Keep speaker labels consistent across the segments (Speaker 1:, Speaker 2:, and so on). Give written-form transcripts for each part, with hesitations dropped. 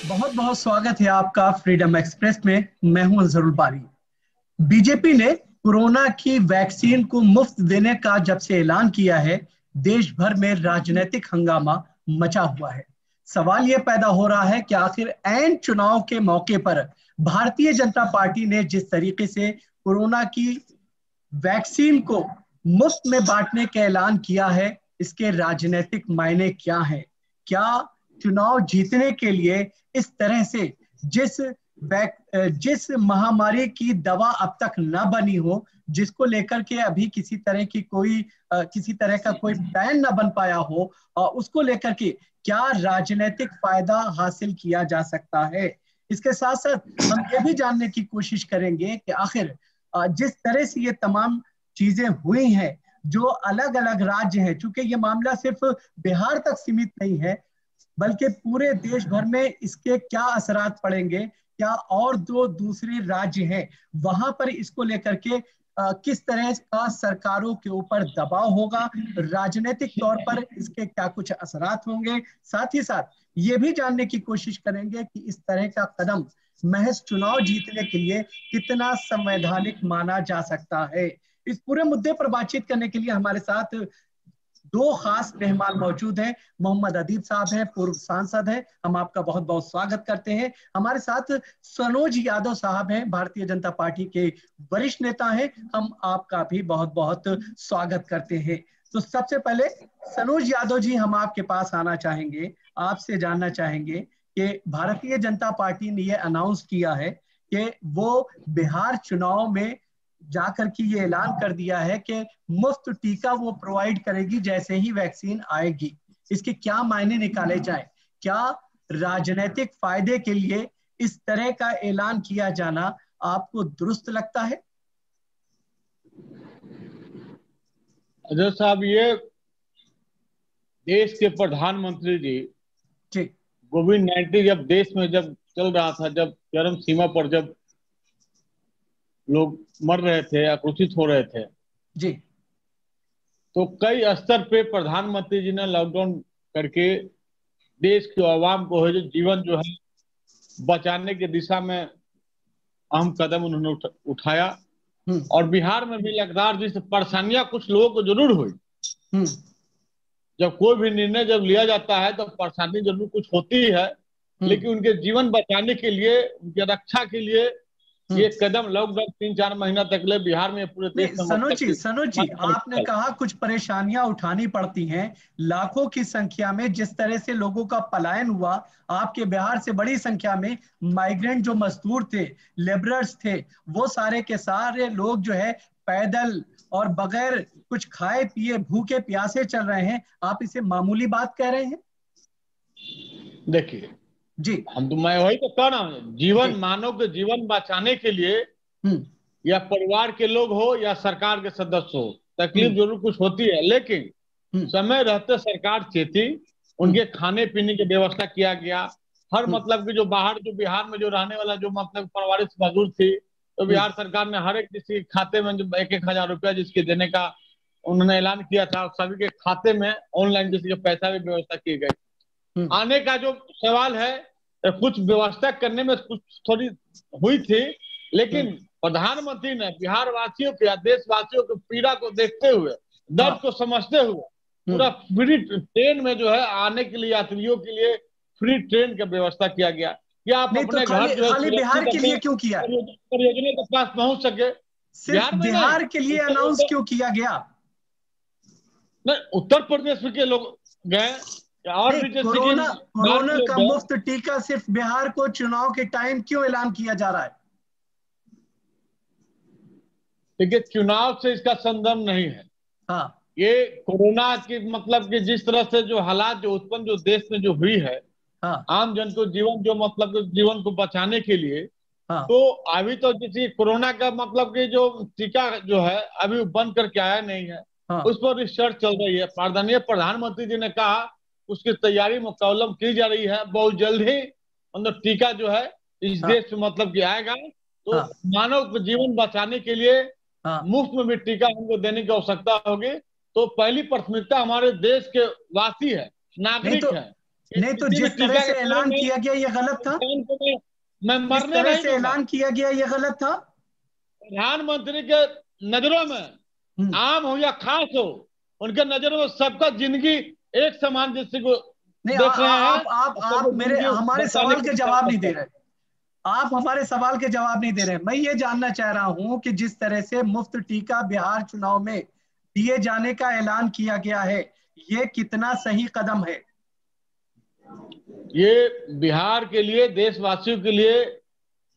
Speaker 1: बहुत बहुत स्वागत है आपका फ्रीडम एक्सप्रेस में। मैं हूं अजहरुल बारी। बीजेपी ने कोरोना की वैक्सीन को मुफ्त देने का जब से ऐलान किया है, देश भर में राजनीतिक हंगामा मचा हुआ है। सवाल यह पैदा हो रहा है कि आखिर ऐन चुनाव के मौके पर भारतीय जनता पार्टी ने जिस तरीके से कोरोना की वैक्सीन को मुफ्त में बांटने का ऐलान किया है, इसके राजनीतिक मायने क्या हैं? क्या चुनाव जीतने के लिए इस तरह से जिस जिस महामारी की दवा अब तक न बनी हो, जिसको लेकर के अभी किसी तरह का कोई प्लान न बन पाया हो, और उसको लेकर के क्या राजनीतिक फायदा हासिल किया जा सकता है? इसके साथ साथ हम ये भी जानने की कोशिश करेंगे कि आखिर जिस तरह से ये तमाम चीजें हुई हैं, जो अलग अलग राज्य हैं, चूंकि ये मामला सिर्फ बिहार तक सीमित नहीं है, बल्कि पूरे देश भर में इसके क्या असरात पड़ेंगे, क्या और जो दूसरे राज्य हैं वहां पर इसको लेकर के किस तरह का सरकारों के ऊपर दबाव होगा, राजनीतिक तौर पर इसके क्या कुछ असरात होंगे। साथ ही साथ ये भी जानने की कोशिश करेंगे कि इस तरह का कदम महज चुनाव जीतने के लिए कितना संवैधानिक माना जा सकता है। इस पूरे मुद्दे पर बातचीत करने के लिए हमारे साथ दो खास मेहमान मौजूद हैं। मोहम्मद अदीब साहब हैं, पूर्व सांसद हैं, हम आपका बहुत बहुत स्वागत करते हैं। हमारे साथ सनोज यादव साहब हैं, भारतीय जनता पार्टी के वरिष्ठ नेता हैं, हम आपका भी बहुत बहुत स्वागत करते हैं। तो सबसे पहले सनोज यादव जी, हम आपके पास आना चाहेंगे, आपसे जानना चाहेंगे कि भारतीय जनता पार्टी ने यह अनाउंस किया है कि वो बिहार चुनाव में जाकर के ये ऐलान कर दिया है कि मुफ्त टीका वो प्रोवाइड करेगी जैसे ही वैक्सीन आएगी। इसके क्या मायने निकाले जाए? क्या राजनीतिक फायदे के लिए इस तरह का ऐलान किया जाना आपको दुरुस्त लगता है?
Speaker 2: अजय साहब, ये देश के प्रधानमंत्री जी
Speaker 1: जी
Speaker 2: कोविड-19 जब देश में जब चल रहा था, जब चरम सीमा पर जब लोग मर रहे थे, आक्रोशित हो रहे थे,
Speaker 1: जी
Speaker 2: तो कई स्तर पे प्रधानमंत्री जी ने लॉकडाउन करके देश के आवाम को है जो जीवन जो है बचाने की दिशा में अहम कदम उन्होंने उठाया।
Speaker 1: हम्म
Speaker 2: और बिहार में भी लगातार जिस परेशानियां कुछ लोगों को जरूर हुई।
Speaker 1: हम्म
Speaker 2: जब कोई भी निर्णय जब लिया जाता है तो परेशानी जरूर कुछ होती है,
Speaker 1: हम्म
Speaker 2: लेकिन उनके जीवन बचाने के लिए, उनके रक्षा के लिए
Speaker 1: हम्म
Speaker 2: ये कदम लॉकडाउन 3-4 महीना तक ले बिहार में, पूरे देश
Speaker 1: नहीं,
Speaker 2: में मतलब कि
Speaker 1: सनोज जी, आपने कहा कुछ परेशानियां उठानी पड़ती हैं, लाखों की संख्या में जिस तरह से लोगों का पलायन हुआ, आपके बिहार से बड़ी संख्या में माइग्रेंट जो मजदूर थे, लेबरर्स थे, वो सारे के सारे लोग जो है पैदल और बगैर कुछ खाए पिए भूखे प्यासे चल रहे हैं। आप इसे मामूली बात कह रहे हैं?
Speaker 2: देखिए,
Speaker 1: जी
Speaker 2: मैं वही तो कह रहा हूँ,
Speaker 1: जी।
Speaker 2: जीवन, मानव के जीवन बचाने के लिए
Speaker 1: हम्म
Speaker 2: या परिवार के लोग हो या सरकार के सदस्य हो, तकलीफ
Speaker 1: हम्म
Speaker 2: जरूर कुछ होती है, लेकिन
Speaker 1: हम्म
Speaker 2: समय रहते सरकार चेती,
Speaker 1: हम्म
Speaker 2: उनके खाने पीने की व्यवस्था किया गया। हर
Speaker 1: हम्म
Speaker 2: मतलब कि जो बाहर, जो बिहार में जो रहने वाला जो मतलब परिवार मजदूर थी, तो
Speaker 1: हम्म
Speaker 2: बिहार सरकार ने हर एक किसी के खाते में जो 1-1 हजार रुपया जिसके देने का उन्होंने ऐलान किया था, सभी के खाते में ऑनलाइन किसी के पैसा भी व्यवस्था की गई।
Speaker 1: हम्म
Speaker 2: आने का जो सवाल है, कुछ व्यवस्था करने में कुछ थोड़ी हुई थी,
Speaker 1: हम्म,
Speaker 2: लेकिन प्रधानमंत्री ने बिहार वासियों के या देशवासियों की पीड़ा को देखते हुए, दर्द
Speaker 1: हाँ।
Speaker 2: को समझते हुए, पूरा
Speaker 1: हम्म
Speaker 2: फ्री ट्रेन में जो है आने के लिए, यात्रियों के लिए फ्री ट्रेन का व्यवस्था किया गया कि आप
Speaker 1: नहीं तो
Speaker 2: अपने
Speaker 1: खाली
Speaker 2: घर जो है
Speaker 1: खाली बिहार
Speaker 2: सुरक्षित
Speaker 1: के
Speaker 2: अपने
Speaker 1: लिए क्यों किया?
Speaker 2: परियोजना के पास पहुंच सके।
Speaker 1: सिर्फ
Speaker 2: बिहार में नहीं,
Speaker 1: बिहार के लिए
Speaker 2: उत्तर
Speaker 1: अनाउंस
Speaker 2: उत्तर
Speaker 1: क्यों किया गया?
Speaker 2: नहीं, उत्तर प्रदेश के लोग गए, या और
Speaker 1: नहीं,
Speaker 2: भी जैसे कि
Speaker 1: कोरोना
Speaker 2: बाहर के
Speaker 1: कोरोना
Speaker 2: लोग
Speaker 1: का
Speaker 2: गए।
Speaker 1: मुफ्त टीका सिर्फ बिहार को चुनाव के टाइम क्यों ऐलान किया जा रहा है?
Speaker 2: देखिए, चुनाव से इसका संबंध नहीं है।
Speaker 1: हाँ
Speaker 2: ये कोरोना की मतलब कि जिस तरह से जो हालात जो उत्पन्न जो देश में जो हुई है,
Speaker 1: हाँ
Speaker 2: आम जन को जीवन जो मतलब जीवन को बचाने के लिए,
Speaker 1: हाँ
Speaker 2: तो अभी तो जैसे कोरोना का मतलब कि जो टीका जो है अभी बन करके आया नहीं है,
Speaker 1: हाँ
Speaker 2: उस पर रिसर्च चल रही है। माननीय प्रधानमंत्री जी ने कहा उसकी तैयारी मुकम्मल की जा रही है, बहुत जल्द ही मतलब टीका जो है इस
Speaker 1: हाँ
Speaker 2: देश में मतलब कि आएगा। तो
Speaker 1: हाँ
Speaker 2: मानव को जीवन बचाने के लिए
Speaker 1: हाँ।
Speaker 2: मुफ्त में भी टीका हमको देने की आवश्यकता होगी। तो पहली प्राथमिकता हमारे देश के वासी है,
Speaker 1: नहीं तो
Speaker 2: नागरिक है,
Speaker 1: नहीं तो जिस तरह से ऐलान किया गया ये गलत था,
Speaker 2: मैं
Speaker 1: जिस
Speaker 2: मरने
Speaker 1: तरह
Speaker 2: नहीं
Speaker 1: से
Speaker 2: दूंगा।
Speaker 1: ऐलान किया गया ये गलत था।
Speaker 2: प्रधानमंत्री के नजरों में आम हो या खास हो, उनके नजरों में सबका जिंदगी एक समान जैसे को
Speaker 1: नहीं
Speaker 2: देख रहे हैं।
Speaker 1: आप
Speaker 2: सबको
Speaker 1: मेरे
Speaker 2: जिंदगी
Speaker 1: हमारे
Speaker 2: बचाने
Speaker 1: सवाल
Speaker 2: की
Speaker 1: के जवाब नहीं दे रहे। आप हमारे सवाल के जवाब नहीं दे रहे। मैं ये जानना चाह रहा हूं कि जिस तरह से मुफ्त टीका बिहार चुनाव में दिए जाने का ऐलान किया गया है, ये कितना सही कदम है?
Speaker 2: ये बिहार के लिए, देशवासियों के लिए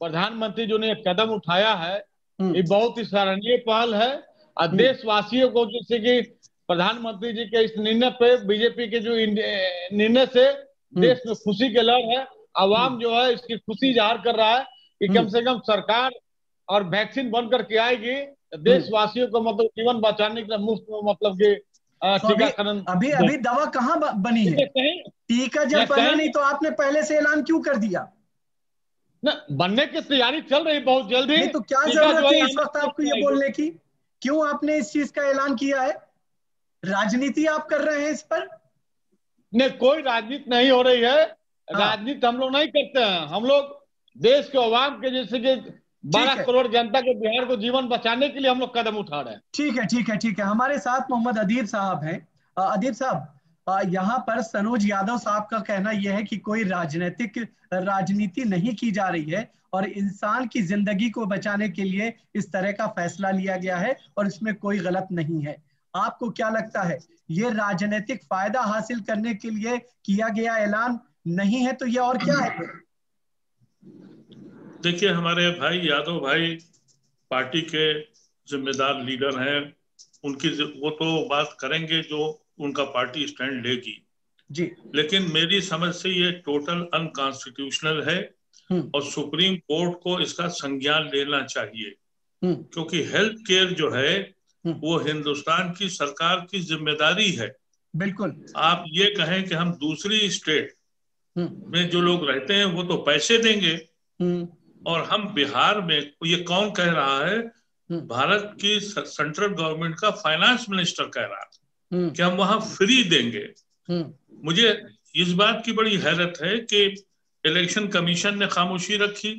Speaker 2: प्रधानमंत्री जो ने कदम उठाया है, ये बहुत ही सराहनीय पहल है। और देशवासियों को, जैसे कि प्रधानमंत्री जी के इस निर्णय पे, बीजेपी के जो निर्णय से देश में खुशी की लहर है। आवाम जो है इसकी खुशी जाहिर कर रहा है कि कम से कम सरकार और वैक्सीन बन करके आएगी, देशवासियों को मतलब जीवन बचाने के लिए मुफ्त में मतलब कि
Speaker 1: तो
Speaker 2: टीकाकरण।
Speaker 1: अभी अभी दवा कहाँ बनी है? टीका जब बना नहीं तो आपने पहले से ऐलान क्यों कर दिया?
Speaker 2: न, बनने की तैयारी चल रही, बहुत जल्दी
Speaker 1: नहीं तो क्या
Speaker 2: टीका जो
Speaker 1: जरूरत
Speaker 2: है
Speaker 1: है इस वक्त आपको ये बोलने की? क्यों आपने इस चीज का ऐलान किया है? राजनीति आप कर रहे हैं इस पर?
Speaker 2: नहीं, कोई राजनीति नहीं हो रही है। राजनीति हम लोग नहीं करते हैं। हम लोग देश के अवाम के, जैसे कि 12 करोड़ जनता के, बिहार को जीवन बचाने के लिए हम लोग कदम उठा रहे हैं।
Speaker 1: ठीक है, ठीक है, ठीक है। हमारे साथ मोहम्मद अदीब साहब हैं। अदीब साहब, यहाँ पर सनोज यादव साहब का कहना यह है कि कोई राजनीति नहीं की जा रही है और इंसान की जिंदगी को बचाने के लिए इस तरह का फैसला लिया गया है और इसमें कोई गलत नहीं है। आपको क्या लगता है, ये राजनीतिक फायदा हासिल करने के लिए किया गया ऐलान नहीं है तो ये और क्या है?
Speaker 3: देखिए, हमारे भाई यादव भाई पार्टी के जिम्मेदार लीडर हैं, उनकी वो तो बात करेंगे जो उनका पार्टी स्टैंड लेगी
Speaker 1: जी।
Speaker 3: लेकिन मेरी समझ से ये टोटल अनकॉन्स्टिट्यूशनल है और सुप्रीम कोर्ट को इसका संज्ञान लेना चाहिए, क्योंकि हेल्थ केयर जो है वो हिंदुस्तान की सरकार की जिम्मेदारी है।
Speaker 1: बिल्कुल।
Speaker 3: आप ये कहें कि हम दूसरी स्टेट में जो लोग रहते हैं वो तो पैसे देंगे और हम बिहार में, ये कौन कह रहा है? भारत की सेंट्रल गवर्नमेंट का फाइनेंस मिनिस्टर कह रहा है कि हम वहां फ्री देंगे। मुझे इस बात की बड़ी हैरत है कि इलेक्शन कमीशन ने खामोशी रखी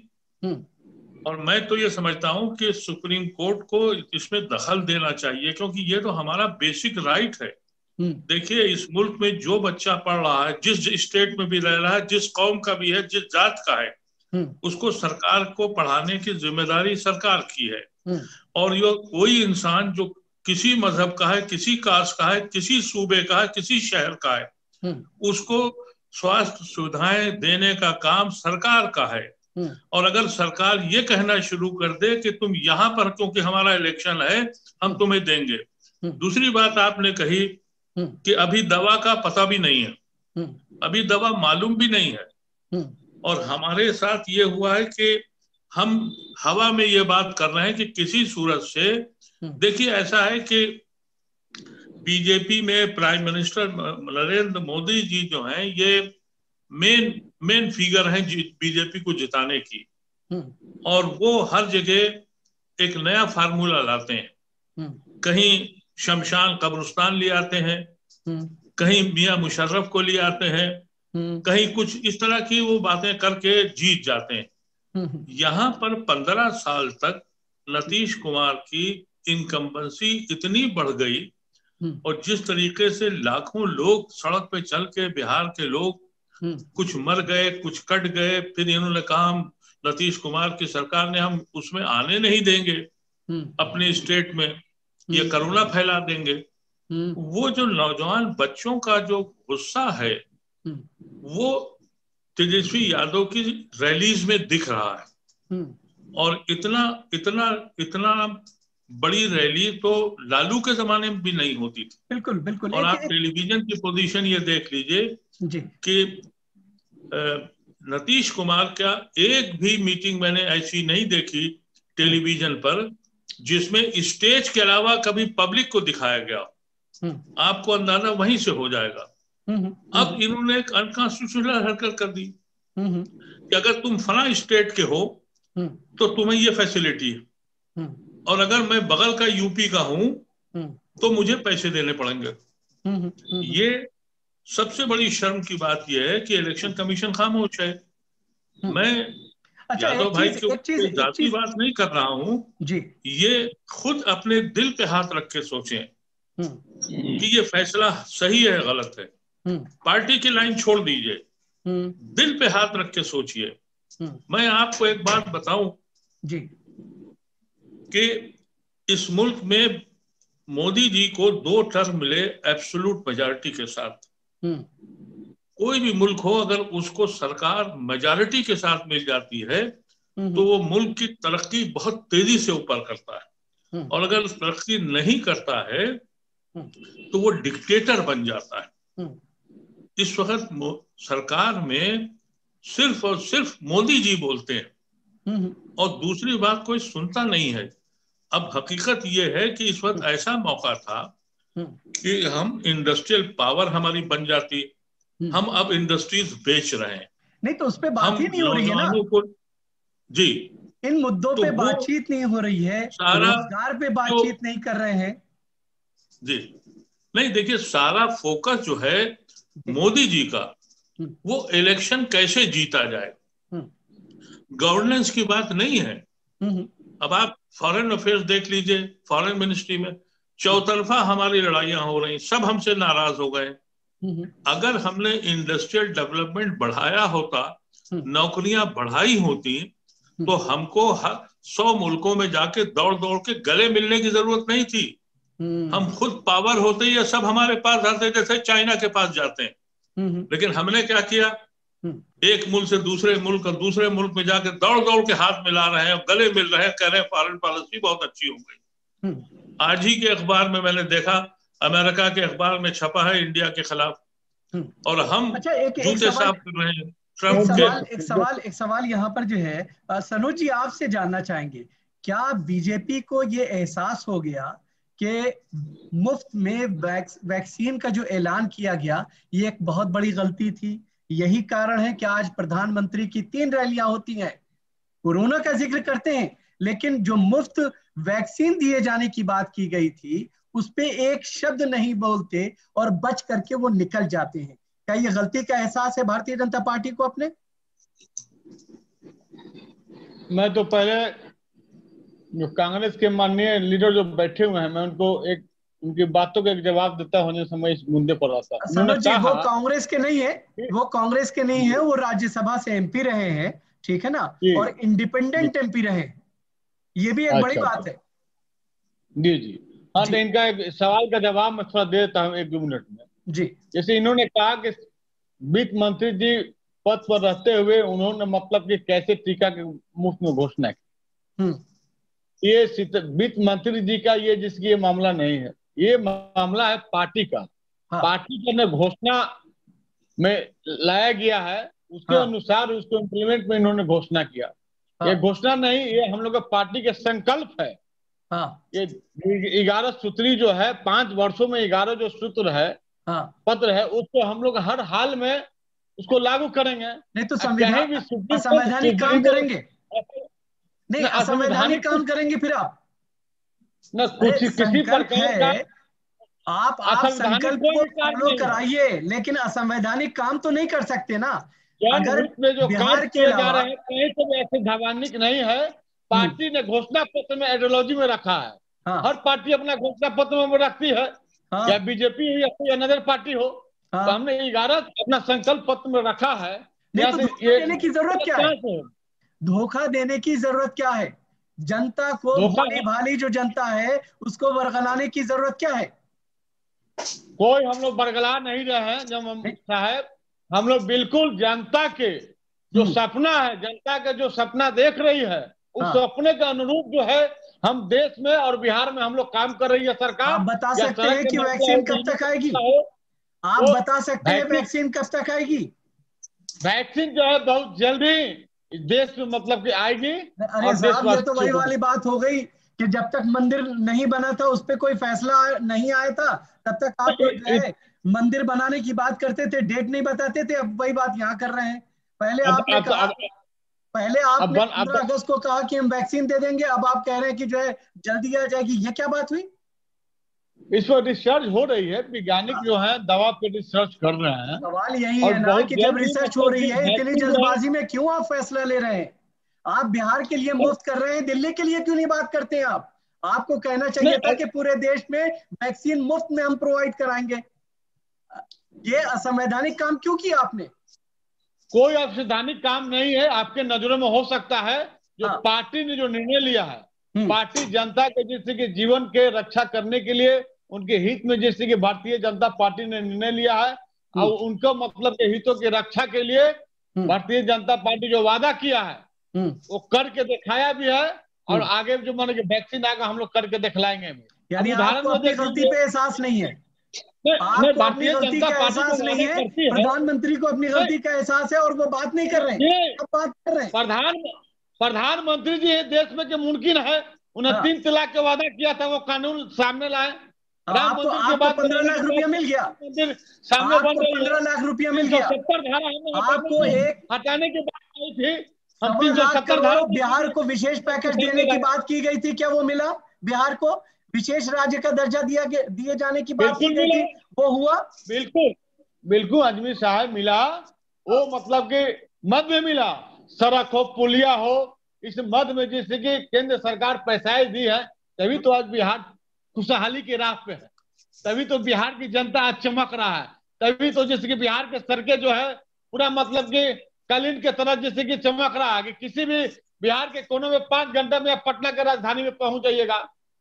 Speaker 3: और मैं तो ये समझता हूं कि सुप्रीम कोर्ट को इसमें दखल देना चाहिए, क्योंकि ये तो हमारा बेसिक राइट है। देखिए, इस मुल्क में जो बच्चा पढ़ रहा है, जिस स्टेट में भी रह रहा है, जिस कौम का भी है, जिस जात का है, उसको सरकार को पढ़ाने की जिम्मेदारी सरकार की है। और ये कोई इंसान जो किसी मजहब का है, किसी कास्ट का है, किसी सूबे का है, किसी शहर का है, उसको स्वास्थ्य सुविधाएं देने का काम सरकार का है। और अगर सरकार ये कहना शुरू कर दे कि तुम यहाँ पर, क्योंकि हमारा इलेक्शन है, हम तुम्हें देंगे। दूसरी बात आपने कही कि अभी दवा का पता भी नहीं है, अभी दवा मालूम भी नहीं है। और हमारे साथ ये हुआ है कि हम हवा में ये बात कर रहे हैं कि किसी सूरत से, देखिए ऐसा है कि बीजेपी में प्राइम मिनिस्टर नरेंद्र मोदी जी जो हैं, ये मेन फिगर हैं बीजेपी को जिताने की, और वो हर जगह एक नया फार्मूला लाते हैं। कहीं शमशान कब्रिस्तान ले आते हैं, कहीं मियां मुशर्रफ को ले आते हैं, कहीं कुछ इस तरह की वो बातें करके जीत जाते हैं। यहाँ पर 15 साल तक नीतीश कुमार की इनकम्बेंसी इतनी बढ़ गई और जिस तरीके से लाखों लोग सड़क पे चल के, बिहार के लोग कुछ मर गए, कुछ कट गए, फिर इन्होंने कहा हम नीतीश कुमार की सरकार ने हम उसमें आने नहीं देंगे, अपने स्टेट में ये कोरोना फैला देंगे। वो जो नौजवान बच्चों का जो गुस्सा है वो तेजस्वी यादव की रैलीज में दिख रहा है। और इतना इतना इतना बड़ी रैली तो लालू के जमाने में भी नहीं होती थी।
Speaker 1: बिल्कुल बिल्कुल।
Speaker 3: और आप टेलीविजन की पोजीशन ये देख लीजिए कि नीतीश कुमार का एक भी मीटिंग मैंने ऐसी नहीं देखी टेलीविजन पर जिसमें स्टेज के अलावा कभी पब्लिक को दिखाया गया। आपको अंदाजा वहीं से हो जाएगा। अब इन्होंने एक अनकॉन्स्टिट्यूशनल हरकत कर दी कि अगर तुम फला स्टेट के हो तो तुम्हें ये फैसिलिटी है, और अगर मैं बगल का यूपी का हूं तो मुझे पैसे देने पड़ेंगे। ये सबसे बड़ी शर्म की बात यह है कि इलेक्शन कमीशन खामोश है। मैं यादव भाई के ऊपर जाति बात नहीं कर रहा हूं जी, ये खुद अपने दिल पे हाथ रख के सोचें कि ये फैसला सही है गलत है। पार्टी की लाइन छोड़ दीजिए, दिल पे हाथ रख के सोचिए। मैं आपको एक बात बताऊं जी कि इस मुल्क में मोदी जी को 2 टर्म मिले एब्सोल्यूट मेजॉरिटी के साथ। कोई भी मुल्क हो, अगर उसको सरकार मेजॉरिटी के साथ मिल जाती है तो वो मुल्क की तरक्की बहुत तेजी से ऊपर करता है, और अगर तरक्की नहीं करता है तो वो डिक्टेटर बन जाता है। इस वक्त सरकार में सिर्फ और सिर्फ मोदी जी बोलते हैं और दूसरी बात कोई सुनता नहीं है। अब हकीकत ये है कि इस वक्त ऐसा मौका था कि हम इंडस्ट्रियल पावर हमारी बन जाती। हम अब इंडस्ट्रीज बेच रहे हैं,
Speaker 1: नहीं तो उस पे बात ही नहीं हो रही है ना
Speaker 3: को, जी
Speaker 1: इन मुद्दों पे बातचीत नहीं हो रही है, रोजगार पे बातचीत नहीं कर रहे हैं
Speaker 3: जी। नहीं देखिए, सारा फोकस जो है मोदी जी का वो इलेक्शन कैसे जीता जाए, गवर्नेंस की बात नहीं है। अब आप फॉरेन अफेयर्स देख लीजिए, फॉरेन मिनिस्ट्री में चौतरफा हमारी लड़ाइयां हो रही, सब हमसे नाराज हो गए। अगर हमने इंडस्ट्रियल डेवलपमेंट बढ़ाया होता, नौकरियां बढ़ाई होती, तो हमको 100 मुल्कों में जाके दौड़ दौड़ के गले मिलने की जरूरत नहीं थी। हम खुद पावर होते ही सब हमारे पास आते, जैसे चाइना के पास जाते हैं। लेकिन हमने क्या किया, एक मुल्क से दूसरे मुल्क और दूसरे मुल्क में जाके दौड़ दौड़ के हाथ मिला रहे हैं, गले मिल रहे हैं, कह रहे हैं फॉरेन पॉलिसी बहुत अच्छी हो गई। आज ही के अखबार में मैंने देखा, अमेरिका के अखबार में छपा है इंडिया के खिलाफ, और हम जूते साफ कर रहे हैं।
Speaker 1: एक सवाल यहाँ पर जो है सनोज जी आपसे जानना चाहेंगे, क्या बीजेपी को ये एहसास हो गया कि मुफ्त में वैक्सीन का जो ऐलान किया गया ये एक बहुत बड़ी गलती थी? यही कारण है कि आज प्रधानमंत्री की 3 रैलियां होती हैं, कोरोना का जिक्र करते हैं, लेकिन जो मुफ्त वैक्सीन दिए जाने की बात की गई थी उस पे एक शब्द नहीं बोलते और बच करके वो निकल जाते हैं। क्या ये गलती का एहसास है भारतीय जनता पार्टी को अपने?
Speaker 2: मैं तो पहले जो कांग्रेस के माननीय लीडर जो बैठे हुए हैं, मैं उनकी बातों का एक जवाब देता होने समय इस मुद्दे पर आता।
Speaker 1: वो कांग्रेस के नहीं है, वो कांग्रेस के नहीं है, वो राज्यसभा से एमपी रहे हैं, ठीक है ना, और इंडिपेंडेंट एमपी रहे, ये भी एक बड़ी बात है।
Speaker 2: जी जी हाँ, तो इनका एक सवाल का जवाब मैं थोड़ा दे देता हूँ 1-2 मिनट में
Speaker 1: जी। जैसे
Speaker 2: इन्होंने कहा कि वित्त मंत्री जी पद पर रहते हुए उन्होंने मतलब कि कैसे टीका की मुफ्त में घोषणा की। ये वित्त मंत्री जी का ये जिसकी ये मामला नहीं है, ये मामला है पार्टी का। पार्टी के घोषणा में लाया गया है, उसके अनुसार उसको इम्प्लीमेंट में इन्होंने घोषणा किया। ये घोषणा नहीं, ये हम लोग का पार्टी का संकल्प है। ये 11 सूत्री जो है, 5 वर्षों में 11 जो सूत्र है, पत्र है, उसको हम लोग हर हाल में उसको लागू करेंगे।
Speaker 1: नहीं तो असंवैधानिक काम करेंगे, नहीं असंवैधानिक काम करेंगे फिर आप
Speaker 2: न कुछ किसी प्रकार का
Speaker 1: आप संकल्प को फॉलो कराइए, लेकिन असंवैधानिक काम तो नहीं कर सकते ना।
Speaker 2: अगर जो बिहार के जा रहे हैं कहीं तो ऐसे धावानिक नहीं है। पार्टी ने घोषणा पत्र में आइडियोलॉजी में रखा है। हर पार्टी अपना घोषणा पत्र में रखती है, या बीजेपी हो या कोई अनदर पार्टी हो। तो हमने 11 अपना संकल्प पत्र में रखा है।
Speaker 1: तो धोखा देने की जरूरत क्या है? धोखा देने की जरूरत क्या है? जनता को, भोली भाली जो जनता है उसको बरगलाने की जरूरत क्या है?
Speaker 2: कोई हम लोग बरगला नहीं रहे हैं जब हम साहब, हम लोग बिल्कुल जनता के जो सपना है, जनता का जो सपना देख रही है, उस सपने के अनुरूप जो है हम देश में और बिहार में हम लोग काम कर रही है सरकार।
Speaker 1: आप बता सकते हैं कि वैक्सीन कब तक आएगी? आप बता सकते हैं वैक्सीन कब तक आएगी?
Speaker 2: वैक्सीन जो है बहुत जल्दी देश में मतलब कि आएगी।
Speaker 1: अरे साहब, ये तो वही वाली बात हो गई कि जब तक मंदिर नहीं बना था उस पर कोई फैसला नहीं आया था, तब तक आप जो है मंदिर बनाने की बात करते थे, डेट नहीं बताते थे। अब वही बात यहाँ कर रहे हैं। पहले आपने 15 अगस्त को कहा कि हम वैक्सीन दे देंगे, अब आप कह रहे हैं कि जो है जल्दी आ जाएगी। ये क्या बात हुई?
Speaker 2: इस पर रिसर्च हो रही है, वैज्ञानिक जो है दवा पे रिसर्च कर रहे हैं।
Speaker 1: सवाल यही
Speaker 2: और
Speaker 1: है ना
Speaker 2: बहुत
Speaker 1: कि जब
Speaker 2: जल्द ही
Speaker 1: रिसर्च हो
Speaker 2: मतलब
Speaker 1: रही
Speaker 2: कि
Speaker 1: है, इतनी
Speaker 2: वैक्सीन जो है,
Speaker 1: जल्दबाजी में क्यों आप फैसला ले रहे हैं? आप बिहार के लिए मुफ्त कर रहे हैं, दिल्ली के लिए क्यों नहीं बात करते हैं आप? आपको कहना चाहिए था
Speaker 2: नहीं
Speaker 1: कि पूरे देश में वैक्सीन मुफ्त में हम प्रोवाइड कराएंगे। ये असंवैधानिक काम क्यों किया आपने?
Speaker 2: कोई अवैधानिक काम नहीं है। आपके नजरों में हो सकता है जो
Speaker 1: हाँ।
Speaker 2: पार्टी ने जो निर्णय लिया है, पार्टी जनता के जैसे कि जीवन के रक्षा करने के लिए, उनके हित में जैसे कि भारतीय जनता पार्टी ने निर्णय लिया है, और उनको मतलब के हितों की रक्षा के लिए भारतीय जनता पार्टी जो वादा किया है वो करके दिखाया भी है। और आगे जो माने कि वैक्सीन आएगा हम लोग करके दिखलाएंगे भी।
Speaker 1: यानी
Speaker 2: अब
Speaker 1: आपको
Speaker 2: उदाहरण में
Speaker 1: अपनी
Speaker 2: देख
Speaker 1: गलती
Speaker 2: लीजिए,
Speaker 1: पे एहसास नहीं है?
Speaker 2: नहीं,
Speaker 1: आपको अपनी
Speaker 2: भारतीय
Speaker 1: गलती
Speaker 2: जनता
Speaker 1: का
Speaker 2: पार्टी
Speaker 1: एहसास
Speaker 2: जो
Speaker 1: नहीं
Speaker 2: वादा
Speaker 1: है?
Speaker 2: करती है,
Speaker 1: प्रधानमंत्री को अपनी
Speaker 2: नहीं,
Speaker 1: गलती का एहसास है और वो बात नहीं कर रहे हैं।
Speaker 2: ये
Speaker 1: अब बात कर रहे हैं।
Speaker 2: प्रधानमंत्री जी देश में के मुमकिन है उन्हें
Speaker 1: हाँ।
Speaker 2: 3 तलाक के वादा किया था, वो कानून सामने लाए। राम
Speaker 1: आपको
Speaker 2: मंदिर की
Speaker 1: आपको
Speaker 2: बात
Speaker 1: 15
Speaker 2: बनाने
Speaker 1: लाख
Speaker 2: के बाद
Speaker 1: रुपया मिल गया?
Speaker 2: मंदिर सामने बन
Speaker 1: आपको
Speaker 2: रही है।
Speaker 1: 15 लाख रुपया मिल गया?
Speaker 2: 370 धारा
Speaker 1: आपको
Speaker 2: हमें
Speaker 1: एक
Speaker 2: हटाने की बात आई थी। हम
Speaker 1: 1.25
Speaker 2: 370
Speaker 1: करोड़
Speaker 2: धारा
Speaker 1: बिहार को विशेष पैकेज देने की बात की गई थी, क्या वो मिला? बिहार को विशेष राज्य का दर्जा दिए जाने की बात की
Speaker 2: बिल्कुल
Speaker 1: गई
Speaker 2: मिला,
Speaker 1: थी, वो हुआ?
Speaker 2: बिल्कुल बिल्कुल अजमेर साहब मिला। वो मतलब कि मद में मिला, सड़क हो पुलिया हो, इस मद में जैसे कि केंद्र सरकार पैसाएं दी है, तभी तो आज बिहार खुशहाली के राह पे है। तभी तो बिहार की जनता आज चमक रहा है। तभी तो जैसे कि बिहार के सड़कें जो है पूरा मतलब कि कालीन के तरह जैसे कि चमक रहा है, कि किसी भी बिहार के कोने में 5 घंटे में पटना के राजधानी में पहुंच जाइएगा।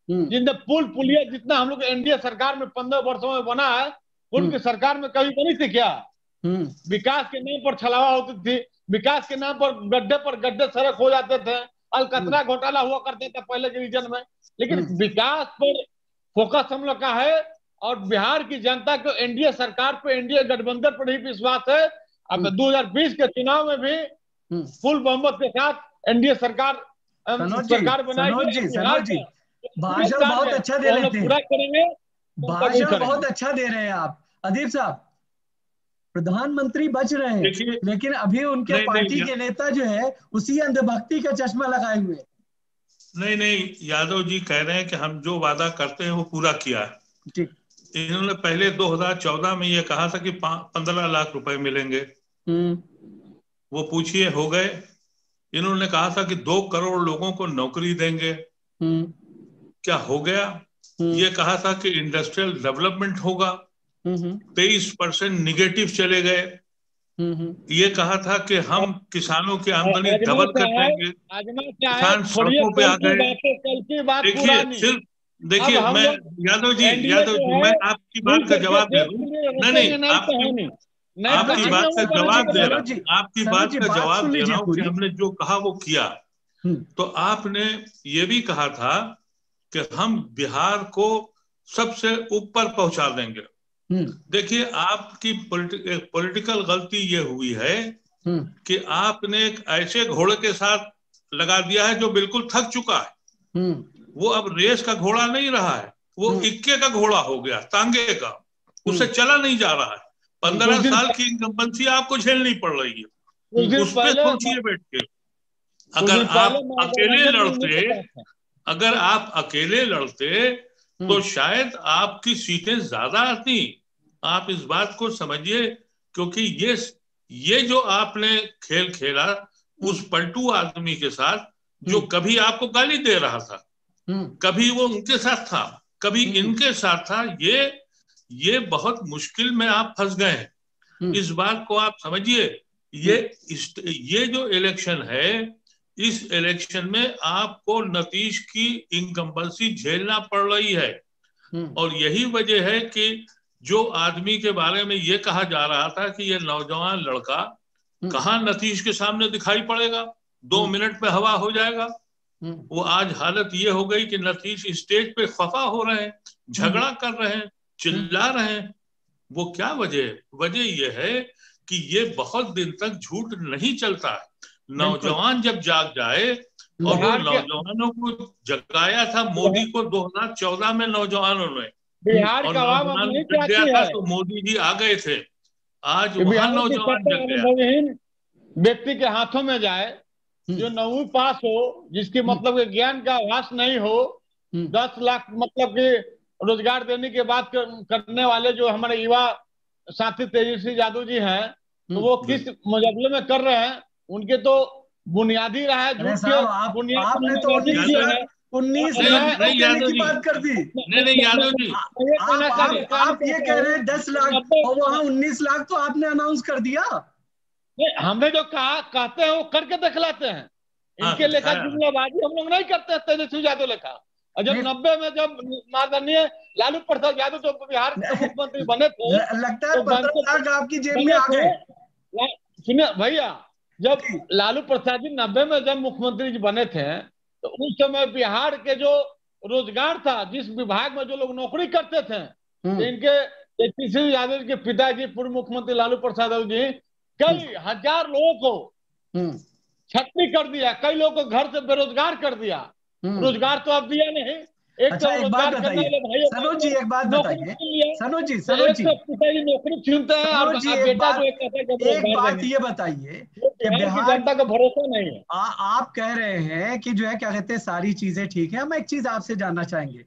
Speaker 2: जिनने पुल पुलिया जितना हम लोग एनडीए सरकार में 15 वर्षों में बना है, उनकी सरकार में कभी बनी थी क्या? विकास के नाम पर छलावा होती थी, विकास के नाम पर गड्ढे सड़क हो जाते थे, अलकतरा घोटाला हुआ करता था पहले के रीजन में। लेकिन विकास पर फोकस हम लोग का है, और बिहार की जनता को एनडीए सरकार पे, एनडीए गठबंधन पर ही विश्वास है। अब 2020 के चुनाव में भी फुल बहुमत के साथ एनडीए सरकार बनाएगी। बिहार
Speaker 1: सनोज जी,
Speaker 2: का
Speaker 1: भाषण
Speaker 2: कार्य
Speaker 1: बहुत
Speaker 2: है
Speaker 1: अच्छा दे
Speaker 2: वो हम
Speaker 1: लेते
Speaker 2: लोग
Speaker 1: हैं।
Speaker 2: पूरा करेंगे,
Speaker 1: भाषण बहुत अच्छा दे रहे हैं आप अदीप साहब। प्रधानमंत्री बच रहे हैं,
Speaker 3: देखिए,
Speaker 1: लेकिन अभी उनके
Speaker 3: नहीं
Speaker 1: पार्टी
Speaker 3: नहीं
Speaker 1: के नेता जो है उसी अंधभक्ति का चश्मा लगाए हुए।
Speaker 3: नहीं नहीं, यादव जी कह रहे हैं कि हम जो वादा करते हैं वो पूरा किया है।
Speaker 1: ठीक।
Speaker 3: इन्होंने पहले 2014 में ये कहा था कि 15 लाख रुपए मिलेंगे, वो पूछिए हो गए। इन्होंने कहा था कि 2 करोड़ लोगों को नौकरी देंगे, क्या हो गया? ये कहा था कि इंडस्ट्रियल डेवलपमेंट होगा, 23% निगेटिव चले गए। ये कहा था कि हम किसानों की आमदनी डबल कर देंगे, किसान सड़कों पे आ गए। देखिए सिर्फ, देखिए मैं, यादव जी मैं आपकी बात का जवाब दे रहा हूँ। नहीं नहीं, आपकी बात का जवाब दे रहा हूँ, आपकी बात का जवाब दे रहा हूँ कि हमने जो कहा वो किया। तो आपने ये भी कहा था कि हम बिहार को सबसे ऊपर पहुंचा देंगे। देखिए आपकी पॉलिटिकल गलती ये हुई है कि आपने एक ऐसे घोड़े के साथ लगा दिया है जो बिल्कुल थक चुका है। वो अब रेस का घोड़ा नहीं रहा है, वो इक्के का घोड़ा हो गया, तांगे का, उससे चला नहीं जा रहा है। 15 साल की इनकम्बेंसी आपको झेलनी पड़ रही है, उस पर सोचिए बैठ के। अगर आप अकेले लड़ते तो शायद आपकी सीटें ज्यादा आती। आप इस बात को समझिए, क्योंकि ये जो आपने खेल खेला उस पलटू आदमी के साथ जो कभी आपको गाली दे रहा था, कभी वो उनके साथ था, कभी इनके साथ था, ये बहुत मुश्किल में आप फंस गए हैं। इस बात को आप समझिए। ये जो इलेक्शन है, इस इलेक्शन में आपको नीतीश की इनकम्बेंसी झेलना पड़ रही है। और यही वजह है कि जो आदमी के बारे में ये कहा जा रहा था कि ये नौजवान लड़का कहाँ नीतीश के सामने दिखाई पड़ेगा, 2 मिनट में हवा हो जाएगा, वो आज हालत ये हो गई कि नीतीश स्टेज पे खफा हो रहे हैं, झगड़ा कर रहे हैं, चिल्ला रहे हैं। वो क्या वजह ये है कि ये बहुत दिन तक झूठ नहीं चलता है। नौजवान जब जाग जाए, और वो नौजवानों को जगाया था मोदी को 2014 में नौजवानों ने,
Speaker 2: बिहार
Speaker 3: और
Speaker 2: का
Speaker 3: नौजवान जग गया था तो मोदी जी आ गए थे। आज वहां नौजवान जग गया।
Speaker 2: व्यक्ति के हाथों में जाए, जो 9वीं पास हो, जिसके मतलब ज्ञान का आभास नहीं हो, 10 लाख मतलब कि रोजगार देने की बात करने वाले जो हमारे युवा साथी तेजस्वी यादव जी हैं, तो वो किस मजबूर में कर रहे हैं? उनके तो बुनियादी रहा है झूठ के,
Speaker 1: आपने तो 19 लाख देने की बात कर दी।
Speaker 3: नहीं यादव जी,
Speaker 1: आप ये कह रहे हैं 10 लाख और वहाँ 19 लाख तो आपने अनाउंस कर दिया।
Speaker 2: हमने जो कहा कहते हैं वो करके दिखलाते हैं। इनके लेखा जुमलाबाजी हम लोग नहीं करते। तेजस्वी यादव लेखा। और जब 90 में जब माननीय लालू प्रसाद यादव जो बिहार के मुख्यमंत्री बने थे,
Speaker 1: लगता है 15 लाख आपकी जेब में आ गए।
Speaker 2: सुनिए भैया, जब लालू प्रसाद जी 90 में जब मुख्यमंत्री जी बने थे, तो उस समय बिहार के जो रोजगार था, जिस विभाग में जो लोग नौकरी करते थे, तो इनके तेजस्वी यादव के पिताजी पूर्व मुख्यमंत्री लालू प्रसाद यादव जी कई हजार लोगों को छटनी कर दिया, कई लोगों को घर से बेरोजगार कर दिया। रोजगार तो अब दिया नहीं।
Speaker 1: अच्छा, एक बात बताइए सनोज जी, एक बात बताइए सनोज जी
Speaker 2: पिताजी नौकरी छीनते हैं और बेटा जो
Speaker 1: एक बात ये बताइए कि
Speaker 2: बिहार की जनता का भरोसा नहीं है।
Speaker 1: आप कह रहे हैं कि जो है क्या कहते हैं सारी चीजें ठीक है। हम एक चीज आपसे जानना चाहेंगे,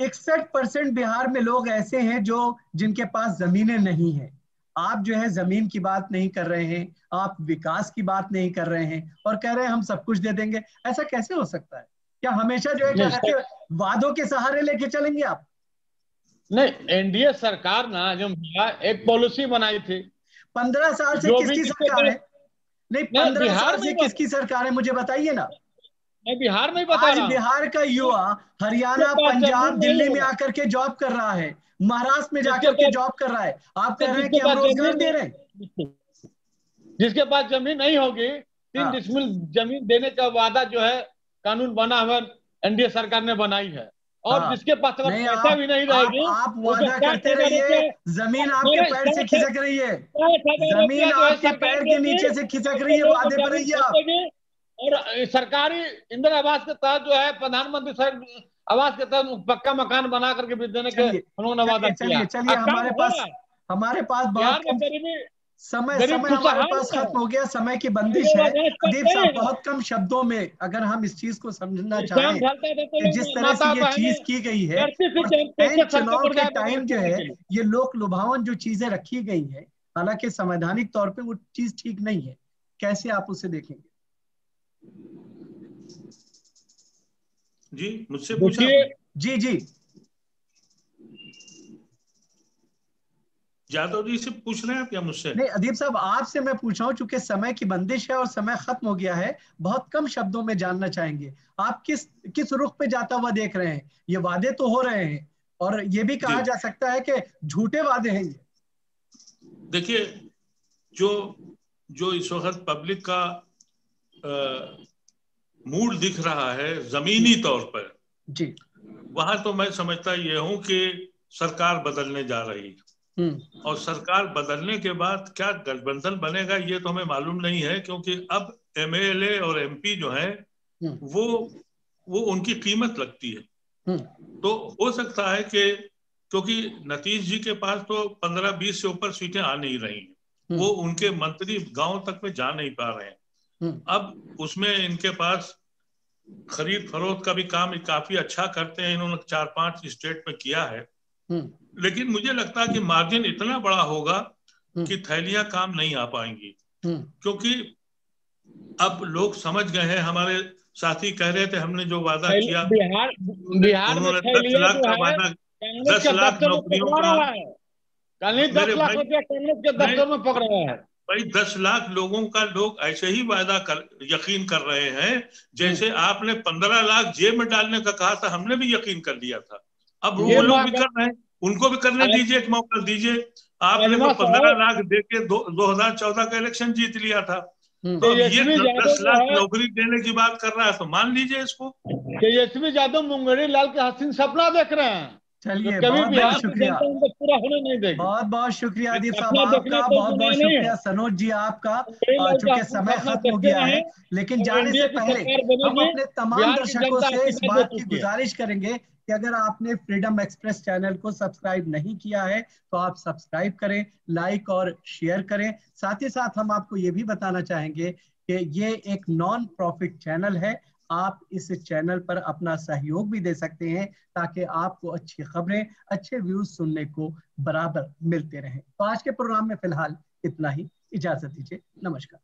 Speaker 1: 61% बिहार में लोग ऐसे हैं जो जिनके पास जमीनें नहीं है। आप जो है जमीन की बात नहीं कर रहे हैं, आप विकास की बात नहीं कर रहे हैं और कह रहे हैं हम सब कुछ दे देंगे। ऐसा कैसे हो सकता है? क्या हमेशा जो है क्या कहते हैं वादों के सहारे लेके चलेंगे आप?
Speaker 2: नहीं, एनडीए सरकार ना जो एक पॉलिसी बनाई थी।
Speaker 1: 15 साल से किसकी सरकार है? नहीं, 15 साल से किसकी सरकार है मुझे बताइए ना।
Speaker 2: मैं बिहार में ही बता रहा हूं।
Speaker 1: बिहार का युवा हरियाणा, पंजाब, दिल्ली में आकर के जॉब कर रहा है, महाराष्ट्र में जाकर के जॉब कर रहा है। आप कह रहे हैं कि हम रोजगार दे रहे हैं।
Speaker 2: जिसके पास जमीन नहीं होगी, 3 डिसमिल जमीन देने का वादा जो है कानून बना हुआ एनडीए सरकार ने बनाई है। और जिसके पास अगर पैसा भी नहीं रहेगी,
Speaker 1: आप वादा करते रहिए, जमीन आपके पैर से खिसक रही है, जमीन आपके पैर के नीचे से खिसक रही है, वादे पर रहिए आप।
Speaker 2: और सरकारी इंदिरा आवास के तहत जो है प्रधानमंत्री आवास के तहत पक्का मकान बना करके भी देने के उन्होंने वादा किया।
Speaker 1: चलिए हमारे पास बहुत कम समय हमारे पास खत्म हो गया, समय की बंदिश है। अदीप साहब, बहुत कम शब्दों में अगर हम इस चीज को समझना चाहें कि जिस तरह से ये चीज की गई है, चुनाव के टाइम जो है ये लोक लुभावन जो चीजें रखी गई है, हालांकि संवैधानिक तौर पे वो चीज ठीक नहीं है, कैसे आप उसे देखेंगे?
Speaker 3: जी मुझसे पूछा?
Speaker 1: जी
Speaker 3: यादव जी से पूछ रहे हैं आप या मुझसे?
Speaker 1: नहीं अदीप साहब, आपसे मैं पूछ रहा हूँ, चूंकि समय की बंदिश है और समय खत्म हो गया है, बहुत कम शब्दों में जानना चाहेंगे आप किस रुख पे जाता हुआ देख रहे हैं? ये वादे तो हो रहे हैं और ये भी कहा जा सकता है कि झूठे वादे हैं ये।
Speaker 3: देखिए, जो इस वक्त पब्लिक का मूड दिख रहा है जमीनी तौर पर
Speaker 1: जी,
Speaker 3: वहां तो मैं समझता ये हूं कि सरकार बदलने जा रही है। और सरकार बदलने के बाद क्या गठबंधन बनेगा ये तो हमें मालूम नहीं है, क्योंकि अब एमएलए और एमपी जो है वो उनकी कीमत लगती है। तो हो सकता है कि क्योंकि नीतीश जी के पास तो 15-20 से ऊपर सीटें आ नहीं रही हैं, वो उनके मंत्री गांव तक में जा नहीं पा रहे हैं। अब उसमें इनके पास खरीद फरोख्त का भी काम काफी अच्छा करते हैं, इन्होंने 4-5 स्टेट में किया है। लेकिन मुझे लगता है कि मार्जिन इतना बड़ा होगा कि थैलियां काम नहीं आ पाएंगी, क्योंकि अब लोग समझ गए हैं। हमारे साथी कह रहे थे हमने जो वादा किया,
Speaker 2: बिहार
Speaker 3: उन्होंने 10 लाख का वादा, 10 लाख नौकरियों का,
Speaker 2: 10 लाख रुपया कांग्रेस के दफ्तर में पकड़ा है।
Speaker 3: भाई 10 लाख लोगों का लोग ऐसे ही वादा यकीन कर रहे हैं जैसे आपने 15 लाख जेब में डालने का कहा था, हमने भी यकीन कर लिया था। अब वो लोग भी कर रहे हैं, उनको भी करने दीजिए, एक मौका दीजिए। आपने तो 15 लाख देके 2014 का इलेक्शन जीत लिया था, तो ये 10 लाख नौकरी देने की बात कर रहा है, तो मान लीजिए इसको।
Speaker 2: तेजस्वी यादव मुंगेरी लाल के हसीन सपना देख रहे हैं।
Speaker 1: चलिए
Speaker 2: कभी बहुत शुक्रिया, पूरा होने नहीं देगी।
Speaker 1: बहुत शुक्रिया अदीप साहब आपका, बहुत शुक्रिया सनोज जी आपका, चूंकि समय खत्म हो गया है। लेकिन जाने से पहले हम अपने तमाम दर्शकों से इस बात की गुजारिश करेंगे कि अगर आपने फ्रीडम एक्सप्रेस चैनल को सब्सक्राइब नहीं किया है तो आप सब्सक्राइब करें, लाइक और शेयर करें। साथ ही साथ हम आपको ये भी बताना चाहेंगे कि ये एक नॉन प्रॉफिट चैनल है, आप इस चैनल पर अपना सहयोग भी दे सकते हैं ताकि आपको अच्छी खबरें, अच्छे व्यूज सुनने को बराबर मिलते रहें। तो आज के प्रोग्राम में फिलहाल इतना ही, इजाजत दीजिए, नमस्कार।